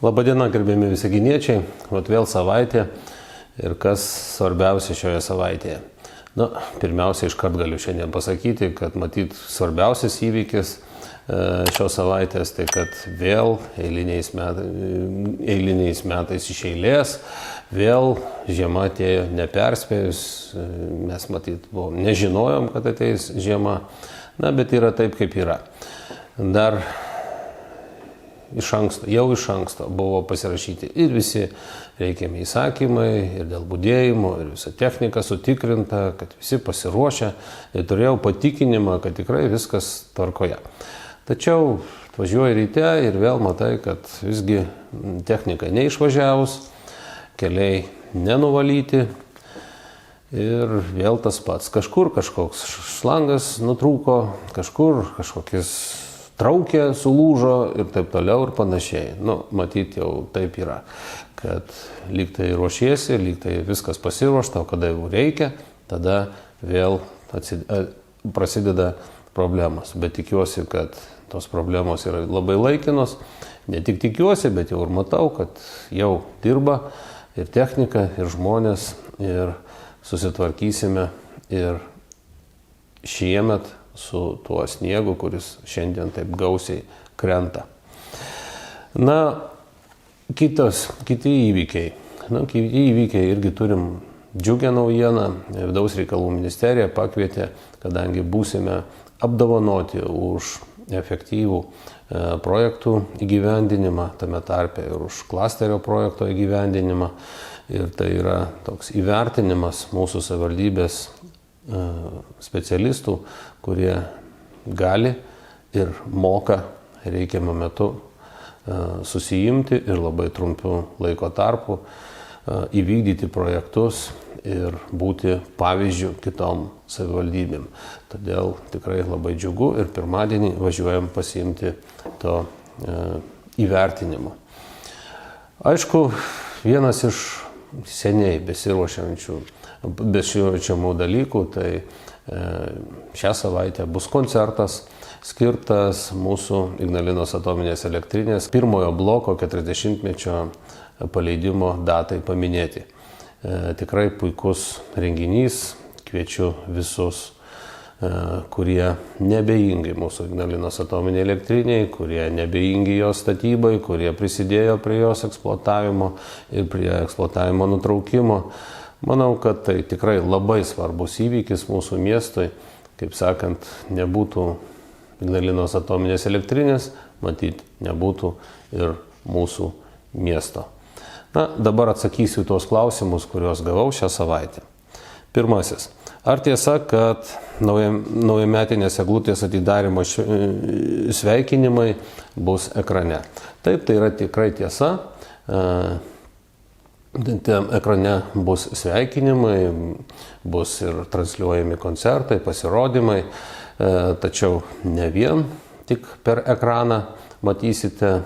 Labadiena, gerbiami visaginiečiai, vėl savaitė ir kas svarbiausia šioje savaitėje. Pirmiausia, iškart galiu šiandien pasakyti, kad matyt svarbiausias įvykis šios savaitės, tai kad vėl eiliniais metais iš eilės, vėl žiema atėjo neperspėjus, mes matyt nežinojom, kad ateis žiema, bet yra taip, kaip yra. Dar jau iš anksto buvo pasirašyti ir visi reikiami įsakymai, ir dėl budėjimo, ir visa technika sutikrinta, kad visi pasiruošę, ir turėjau patikinimą, kad tikrai viskas tvarkoje. Tačiau važiuoji ryte ir vėl matai, kad visgi technika neišvažiavus, keliai nenuvalyti ir vėl tas pats. Kažkur kažkoks šlangas nutrūko, kažkur kažkokias traukė, sulūžo ir taip toliau ir panašiai. Matyt, jau taip yra, kad lyg tai ruošiesi, lyg tai viskas pasiruošta, o kada jau reikia, tada vėl prasideda problemos. Bet tikiuosi, kad tos problemos yra labai laikinos. Ne tik tikiuosi, bet jau ir matau, kad jau dirba ir technika, ir žmonės, ir susitvarkysime ir šiemet su tuo sniegu, kuris šiandien taip gausiai krenta. Kiti įvykiai. Kiti įvykiai irgi turim džiugią naujieną. Vidaus reikalų ministerija pakvietė, kadangi būsime apdovanoti už efektyvų projektų įgyvendinimą, tame tarpe ir už klasterio projekto įgyvendinimą. Ir tai yra toks įvertinimas mūsų savivaldybės specialistų, kurie gali ir moka reikiamą metu susijimti ir labai trumpiu laiko tarpu įvykdyti projektus ir būti pavyzdžių kitom savivaldybėm. Todėl tikrai labai džiugu ir pirmadienį važiuojam pasiimti to įvertinimo. Aišku, vienas iš seniai besiruošiamų dalykų, tai šią savaitę bus koncertas skirtas mūsų Ignalinos atominės elektrinės pirmojo bloko 40-mečio paleidimo datai paminėti. Tikrai puikus renginys, kviečiu visus, kurie nebejingi mūsų Ignalinos atominiai elektriniai, kurie nebejingi jos statybai, kurie prisidėjo prie jos eksploatavimo ir prie eksploatavimo nutraukimo. Manau, kad tai tikrai labai svarbus įvykis mūsų miestui. Kaip sakant, nebūtų Ignalinos atominės elektrinės, matyt, nebūtų ir mūsų miesto. Dabar atsakysiu tuos klausimus, kuriuos gavau šią savaitę. Pirmasis. Ar tiesa, kad naujametinės eglutės atidarymo sveikinimai bus ekrane? Taip, tai yra tikrai tiesa. Ekrane bus sveikinimai, bus ir transliuojami koncertai, pasirodymai, tačiau ne vien tik per ekraną matysite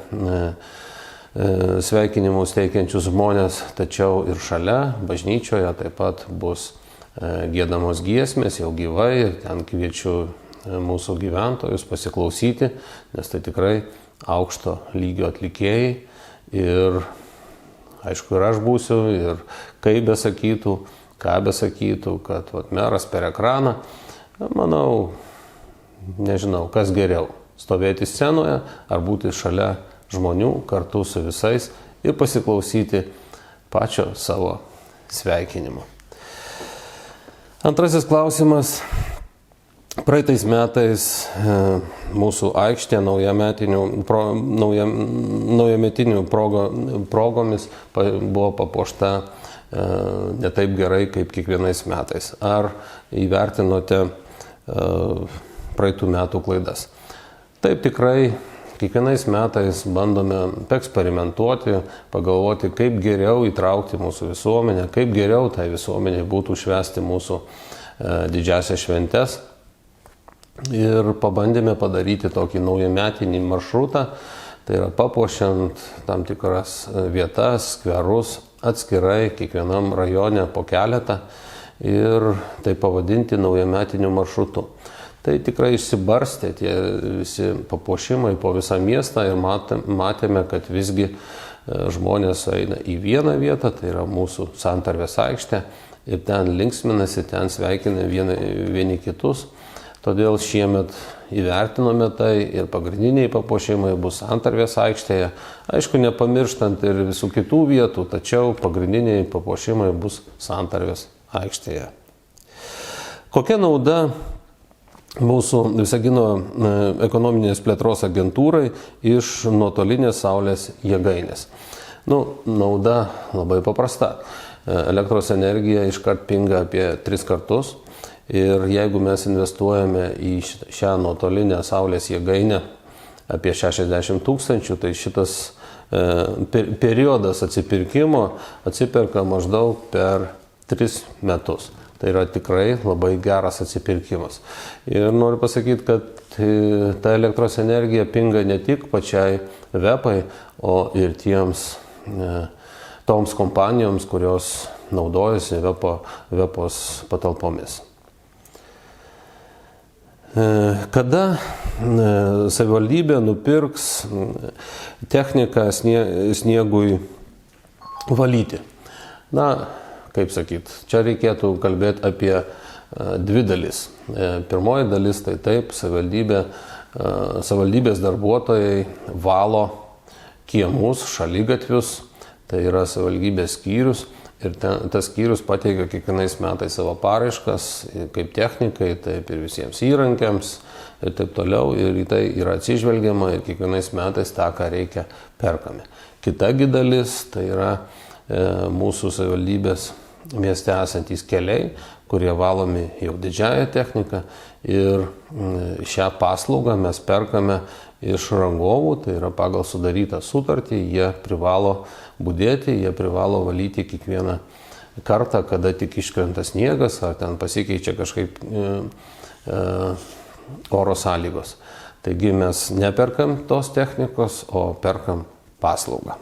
sveikinimus teikiančius žmonės, tačiau ir šalia bažnyčioje taip pat bus giedamos giesmės jau gyvai ir ten kviečiu mūsų gyventojus pasiklausyti, nes tai tikrai aukšto lygio atlikėjai ir aišku, ir aš būsiu, ir kaip besakytų, ką besakytų, kad meras per ekraną, manau, nežinau, kas geriau, stovėti scenoje ar būti šalia žmonių kartu su visais ir pasiklausyti pačio savo sveikinimo. Antrasis klausimas. Praeitais metais mūsų aikštė naujametinių progomis buvo papuošta ne taip gerai kaip kiekvienais metais. Ar įvertinote praeitų metų klaidas? Taip, tikrai kiekvienais metais bandome eksperimentuoti, pagalvoti, kaip geriau įtraukti mūsų visuomenę, kaip geriau tai visuomenė būtų švęsti mūsų didžiasias šventes. Ir pabandėme padaryti tokį naujametinį maršrutą, tai yra papuošiant tam tikras vietas, skverus, atskirai kiekvienam rajone po keletą ir tai pavadinti naujametiniu maršrutu. Tai tikrai išsibarstė tie visi papuošimai po visą miestą ir matėme, kad visgi žmonės eina į vieną vietą, tai yra mūsų Santarvės aikštė, ir ten linksminasi, ten sveikina vieni kitus. Todėl šiemet įvertinome tai ir pagrindiniai papuošimai bus Santarvės aikštėje. Aišku, nepamirštant ir visų kitų vietų, tačiau pagrindiniai papuošimai bus Santarvės aikštėje. Kokia nauda mūsų Visagino ekonominės plėtros agentūrai iš nuotolinės saulės jėgainės? Nauda labai paprasta. Elektros energija iškart pinga apie 3 kartus. Ir jeigu mes investuojame į šią nuotolinę saulės jėgainę apie 60 000, tai šitas periodas atsipirkimo atsiperka maždaug per 3 metus. Tai yra tikrai labai geras atsipirkimas. Ir noriu pasakyti, kad ta elektros energija pinga ne tik pačiai VEPai, o ir toms kompanijoms, kurios naudojasi VEPos patalpomis. Kada savivaldybė nupirks techniką sniegui valyti? Kaip sakyt, čia reikėtų kalbėti apie 2 dalis. Pirmoji dalis tai taip, savivaldybės darbuotojai valo kiemus, šaligatvius, tai yra savivaldybės skyrius. Ir tas skyrius pateikia kiekvienais metais savo paraiškas, kaip technikai, taip ir visiems įrankiams ir taip toliau. Ir į tai yra atsižvelgiama ir kiekvienais metais tą, ką reikia, perkame. Kitagi dalis tai yra mūsų savivaldybės mieste esantys keliai, kurie valomi jau didžiąją techniką. Ir šią paslaugą mes perkame iš rangovų, tai yra pagal sudarytą sutartį, jie privalo budėti, jie privalo valyti kiekvieną kartą, kada tik iškrenta sniegas, ar ten pasikeičia kažkaip oro sąlygos. Taigi mes neperkam tos technikos, o perkam paslaugą.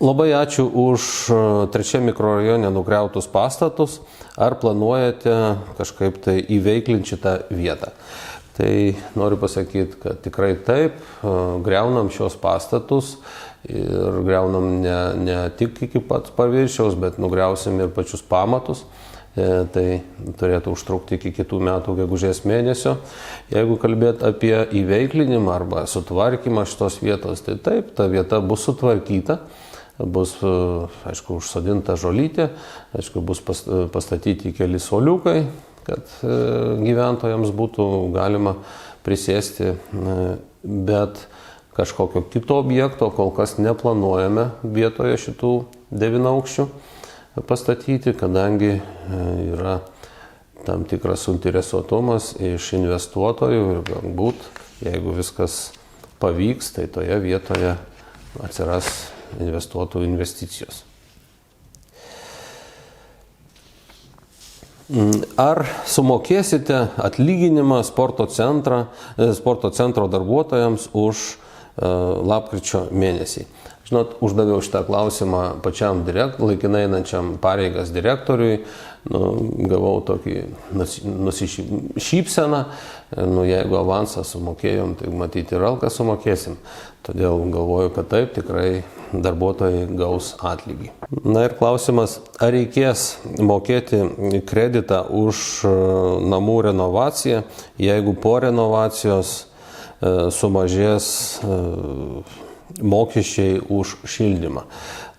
Labai ačiū už 3 mikrorajone nugriautus pastatus. Ar planuojate kažkaip tai įveiklinti šitą vietą? Tai noriu pasakyti, kad tikrai taip, griaunam šios pastatus ir griaunam ne tik iki pat paviršiaus, bet nugriausim ir pačius pamatus. Tai turėtų užtrukti iki kitų metų gegužės mėnesio. Jeigu kalbėt apie įveiklinimą arba sutvarkymą šitos vietos, tai taip, ta vieta bus sutvarkyta. Bus, aišku, užsodinta žolytė, aišku, bus pastatyti keli suoliukai, kad gyventojams būtų galima prisėsti, bet kažkokio kito objekto kol kas neplanuojame vietoje šitų 9-aukščių pastatyti, kadangi yra tam tikras suinteresuotumas iš investuotojų ir galbūt, jeigu viskas pavyks, tai toje vietoje atsiras investuotojų investicijos. Ar sumokėsite atlyginimą sporto centro darbuotojams už lapkričio mėnesį? Žinot, uždaviau šitą klausimą pačiam laikinai einančiam pareigas direktoriui, gavau tokį nusišypseną, jeigu avansą sumokėjom, tai matyti ir alką sumokėsim. Todėl galvoju, kad taip, tikrai darbuotojai gaus atlygį. Na ir klausimas, ar reikės mokėti kreditą už namų renovaciją, jeigu po renovacijos sumažės mokesčiai už šildymą.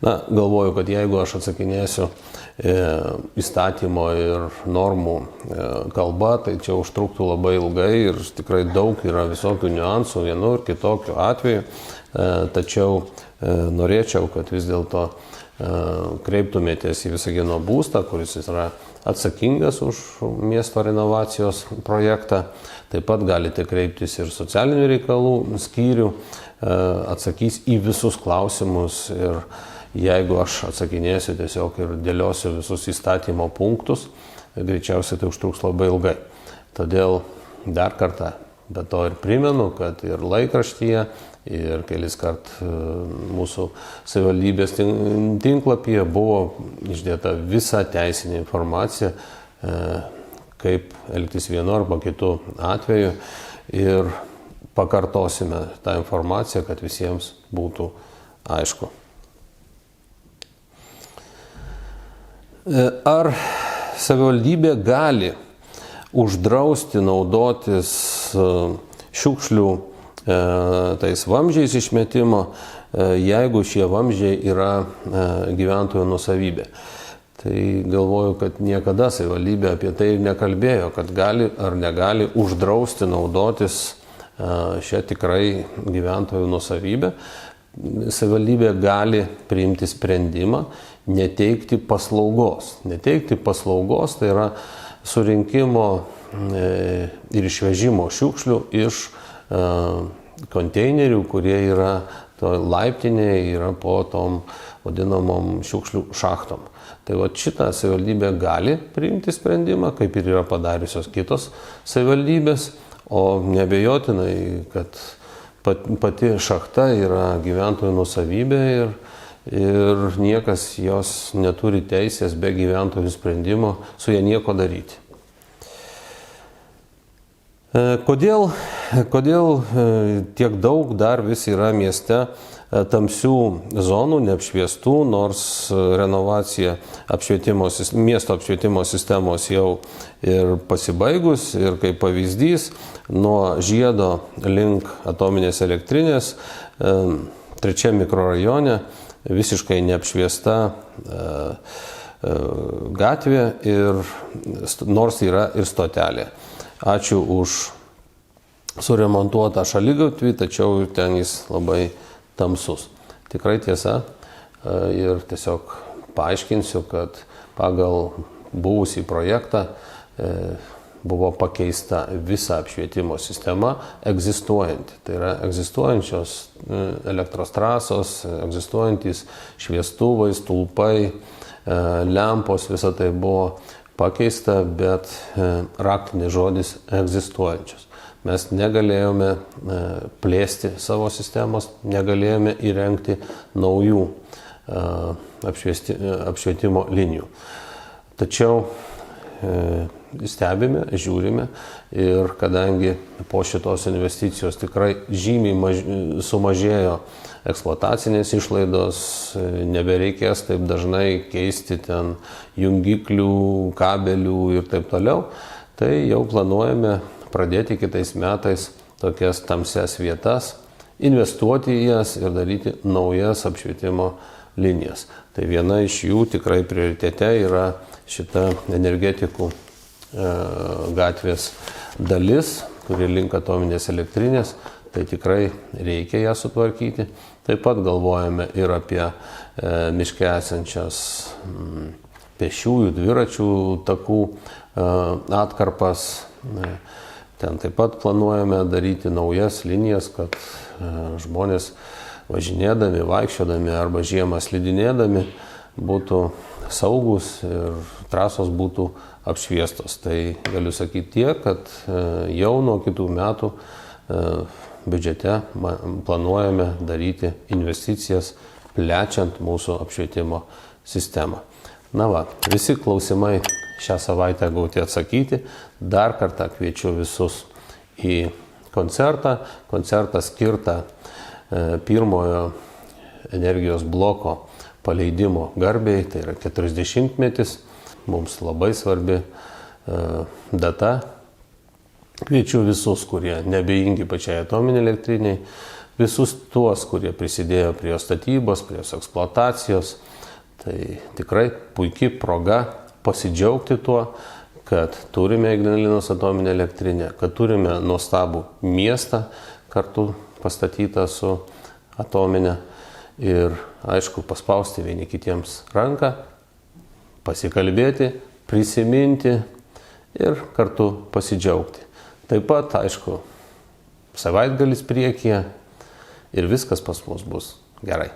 Galvoju, kad jeigu aš atsakinėsiu įstatymo ir normų kalba, tai čia užtruktų labai ilgai ir tikrai daug yra visokių niuansų, vienų ir kitokių atvejų. Tačiau norėčiau, kad vis dėlto kreiptumėtės į Visagino būstą, kuris yra atsakingas už miesto renovacijos projektą. Taip pat galite kreiptis ir socialinių reikalų skyrių, atsakys į visus klausimus ir jeigu aš atsakinėsiu tiesiog ir dėliosiu visus įstatymo punktus, greičiausiai tai užtruks labai ilgai. Todėl dar kartą be to ir primenu, kad ir laikraštyje, ir kelis kart mūsų savivaldybės tinklapyje buvo išdėta visa teisinė informacija, kaip elgtis vienu arba kitu atveju. Ir pakartosime tą informaciją, kad visiems būtų aišku. Ar savivaldybė gali uždrausti naudotis šiukšlių tais vamzdžiais išmetimo, jeigu šie vamzdžiai yra gyventojų nuosavybė? Tai galvoju, kad niekada savivaldybė apie tai nekalbėjo, kad gali ar negali uždrausti naudotis šią tikrai gyventojų nuosavybę. Savivaldybė gali priimti sprendimą neteikti paslaugos. Neteikti paslaugos tai yra surinkimo ir išvežimo šiukšlių iš konteinerių, kurie yra laiptinėje, yra po tom vadinamom šiukšlių šachtom. Tai va šitą savivaldybė gali priimti sprendimą, kaip ir yra padariusios kitos savivaldybės, o neabejotinai, kad pati šachta yra gyventojų nuosavybė ir niekas jos neturi teisės be gyventojų sprendimo su ja nieko daryti. Kodėl tiek daug dar vis yra mieste tamsių zonų, neapšviestų, nors renovacija miesto apšvietimo sistemos jau ir pasibaigus, ir kaip pavyzdys, nuo Žiedo link atominės elektrinės, 3 mikrorajone, visiškai neapšviesta gatvė, nors yra ir stotelė. Ačiū už suremontuotą šaligatvį, tačiau ten jis labai tamsus. Tikrai tiesa, ir tiesiog paaiškinsiu, kad pagal buvusį projektą buvo pakeista visa apšvietimo sistema egzistuojanti. Tai yra egzistuojančios elektros trasos, egzistuojantys šviestuvai, stulpai, lempos, visa tai buvo pakeista, bet raktinis žodis egzistuojančios. Mes negalėjome plėsti savo sistemos, negalėjome įrengti naujų apšvietimo linijų. Tačiau stebime, žiūrime ir kadangi po šitos investicijos tikrai žymiai sumažėjo eksploatacinės išlaidos, nebereikės taip dažnai keisti ten jungiklių, kabelių ir taip toliau, tai jau planuojame pradėti kitais metais tokias tamsias vietas, investuoti į jas ir daryti naujas apšvietimo linijas. Tai viena iš jų tikrai prioritete yra šita energetikų gatvės dalis, kuri link atominės elektrinės, tai tikrai reikia ją sutvarkyti. Taip pat galvojame ir apie miške esančias pėsčiųjų, dviračių takų atkarpas. Ten taip pat planuojame daryti naujas linijas, kad žmonės važinėdami, vaikščiodami arba žiemą slidinėdami būtų saugus ir trasos būtų apšviestos. Tai galiu sakyti tiek, kad jau nuo kitų metų biudžete planuojame daryti investicijas, plečiant mūsų apšvietimo sistemą. Na va, visi klausimai šią savaitę gauti atsakyti. Dar kartą kviečiu visus į koncertą. Koncertą skirtą pirmojo energijos bloko paleidimo garbei, tai yra 40-metis. Mums labai svarbi data. Kviečiu visus, kurie nebejingi pačiai atominiai elektriniai, visus tuos, kurie prisidėjo prie jos statybos, prie jos eksploatacijos. Tai tikrai puikia proga pasidžiaugti tuo, kad turime Ignalinos atominę elektrinę, kad turime nuostabų miestą kartu pastatytą su atominė ir, aišku, paspausti vieni kitiems ranką, pasikalbėti, prisiminti ir kartu pasidžiaugti. Taip pat, aišku, savaitgalis priekyje ir viskas pas mus bus gerai.